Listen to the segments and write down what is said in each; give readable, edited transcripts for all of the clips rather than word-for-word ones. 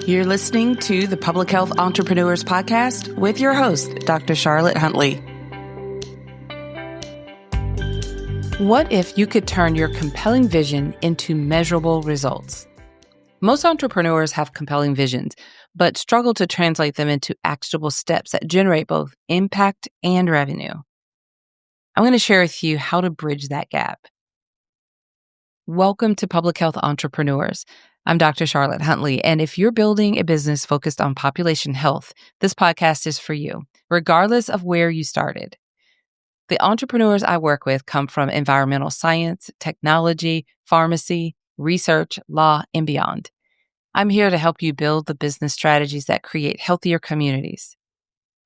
You're listening to the Public Health Entrepreneurs Podcast with your host, Dr. Charlotte Huntley. What if you could turn your compelling vision into measurable results? Most entrepreneurs have compelling visions, but struggle to translate them into actionable steps that generate both impact and revenue. I'm going to share with you how to bridge that gap. Welcome to Public Health Entrepreneurs. I'm Dr. Charlotte Huntley, and if you're building a business focused on population health, this podcast is for you, regardless of where you started. The entrepreneurs I work with come from environmental science, technology, pharmacy, research, law, and beyond. I'm here to help you build the business strategies that create healthier communities.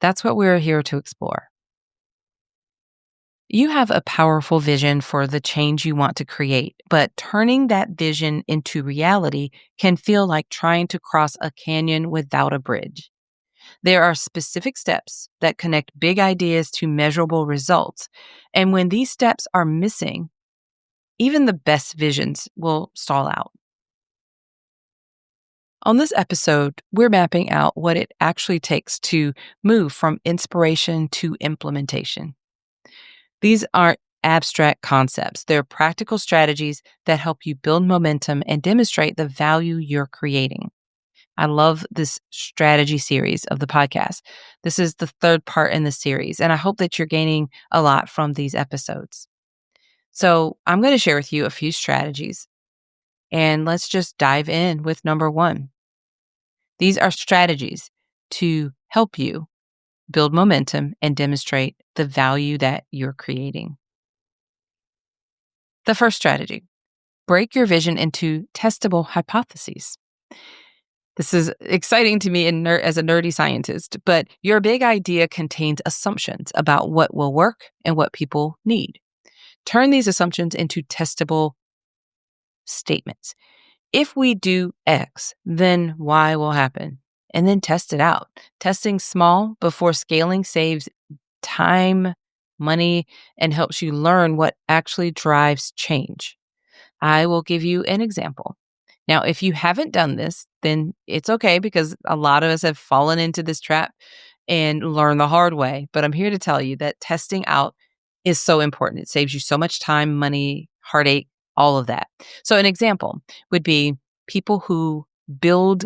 That's what we're here to explore. You have a powerful vision for the change you want to create, but turning that vision into reality can feel like trying to cross a canyon without a bridge. There are specific steps that connect big ideas to measurable results, and when these steps are missing, even the best visions will stall out. On this episode, we're mapping out what it actually takes to move from inspiration to implementation. These aren't abstract concepts. They're practical strategies that help you build momentum and demonstrate the value you're creating. I love this strategy series of the podcast. This is the third part in the series, and I hope that you're gaining a lot from these episodes. So I'm going to share with you a few strategies, and let's just dive in with number one. These are strategies to help you build momentum and demonstrate the value that you're creating. The first strategy, break your vision into testable hypotheses. This is exciting to me as a nerdy scientist, but your big idea contains assumptions about what will work and what people need. Turn these assumptions into testable statements. If we do X, then Y will happen. And then test it out. Testing small before scaling saves time, money, and helps you learn what actually drives change. I will give you an example. Now, if you haven't done this, then it's okay because a lot of us have fallen into this trap and learned the hard way. But I'm here to tell you that testing out is so important. It saves you so much time, money, heartache, all of that. So an example would be people who build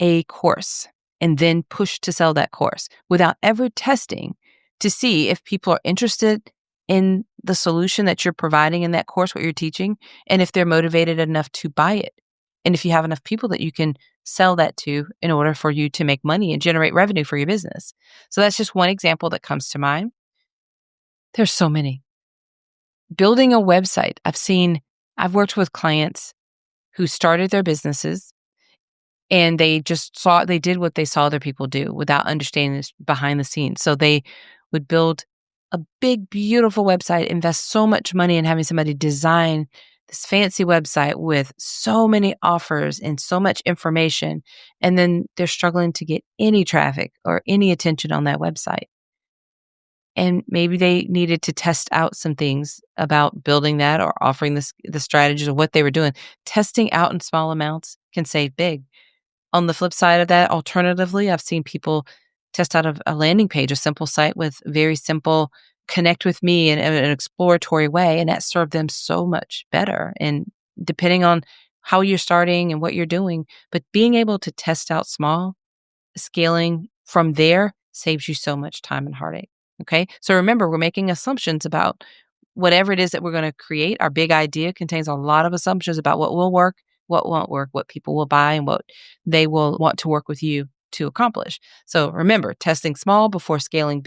a course and then push to sell that course without ever testing to see if people are interested in the solution that you're providing in that course, what you're teaching, and if they're motivated enough to buy it. And if you have enough people that you can sell that to in order for you to make money and generate revenue for your business. So that's just one example that comes to mind. There's so many. Building a website. I've worked with clients who started their businesses and they did what they saw other people do without understanding this behind the scenes. So they would build a big, beautiful website, invest so much money in having somebody design this fancy website with so many offers and so much information. And then they're struggling to get any traffic or any attention on that website. And maybe they needed to test out some things about building that or offering the strategies of what they were doing. Testing out in small amounts can save big. On the flip side of that, alternatively, I've seen people test out a landing page, a simple site with very simple connect with me in an exploratory way, and that served them so much better. And depending on how you're starting and what you're doing, but being able to test out small, scaling from there saves you so much time and heartache. Okay. So remember, we're making assumptions about whatever it is that we're going to create. Our big idea contains a lot of assumptions about what will work, what won't work, what people will buy, and what they will want to work with you to accomplish. So remember, testing small before scaling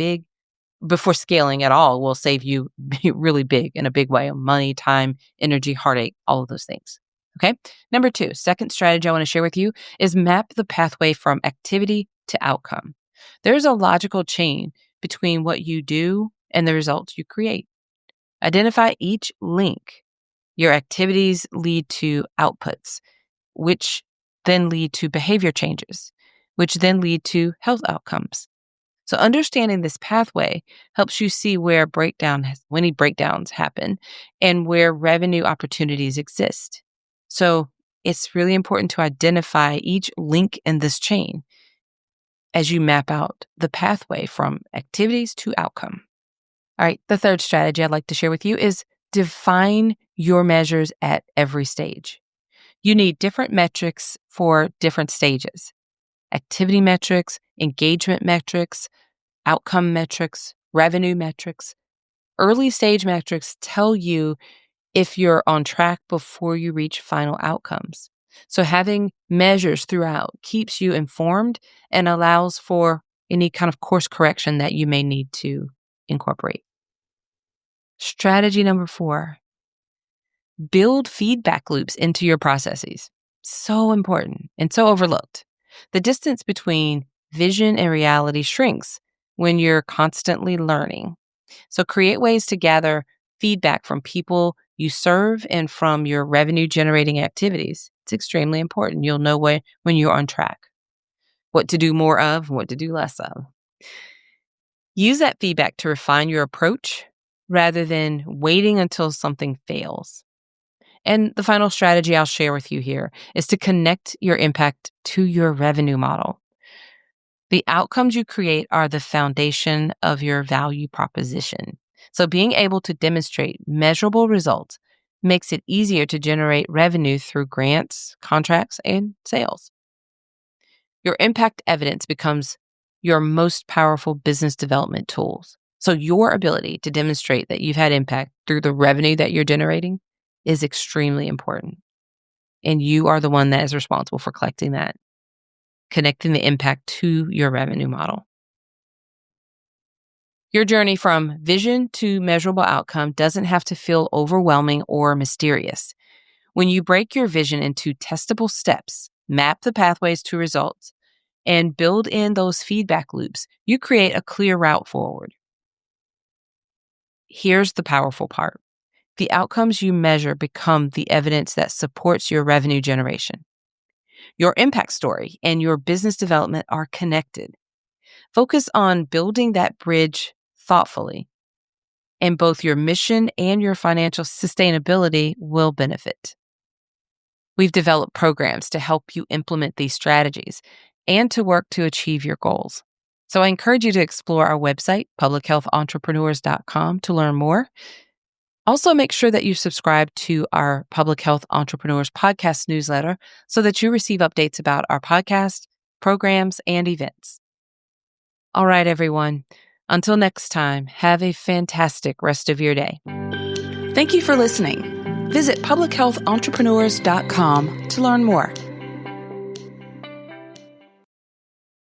at all will save you really big in a big way of money, time, energy, heartache, all of those things. Okay. Number two, second strategy I want to share with you is map the pathway from activity to outcome. There's a logical chain between what you do and the results you create. Identify each link. Your activities lead to outputs, which then lead to behavior changes, which then lead to health outcomes. So understanding this pathway helps you see where when breakdowns happen and where revenue opportunities exist. So it's really important to identify each link in this chain as you map out the pathway from activities to outcome. All right, the third strategy I'd like to share with you is define your measures at every stage. You need different metrics for different stages: activity metrics, engagement metrics, outcome metrics, revenue metrics. Early stage metrics tell you if you're on track before you reach final outcomes. So having measures throughout keeps you informed and allows for any kind of course correction that you may need to incorporate. Strategy number 4, build feedback loops into your processes. So important and so overlooked. The distance between vision and reality shrinks when you're constantly learning. So create ways to gather feedback from people you serve and from your revenue generating activities. It's extremely important. You'll know when you're on track, what to do more of, what to do less of. Use that feedback to refine your approach rather than waiting until something fails. And the final strategy I'll share with you here is to connect your impact to your revenue model. The outcomes you create are the foundation of your value proposition. So being able to demonstrate measurable results makes it easier to generate revenue through grants, contracts, and sales. Your impact evidence becomes your most powerful business development tools. So your ability to demonstrate that you've had impact through the revenue that you're generating is extremely important. And you are the one that is responsible for collecting that, connecting the impact to your revenue model. Your journey from vision to measurable outcome doesn't have to feel overwhelming or mysterious. When you break your vision into testable steps, map the pathways to results, and build in those feedback loops, you create a clear route forward. Here's the powerful part. The outcomes you measure become the evidence that supports your revenue generation. Your impact story and your business development are connected. Focus on building that bridge thoughtfully, and both your mission and your financial sustainability will benefit. We've developed programs to help you implement these strategies and to work to achieve your goals. So I encourage you to explore our website, publichealthentrepreneurs.com, to learn more. Also, make sure that you subscribe to our Public Health Entrepreneurs podcast newsletter so that you receive updates about our podcast, programs, and events. All right, everyone. Until next time, have a fantastic rest of your day. Thank you for listening. Visit publichealthentrepreneurs.com to learn more.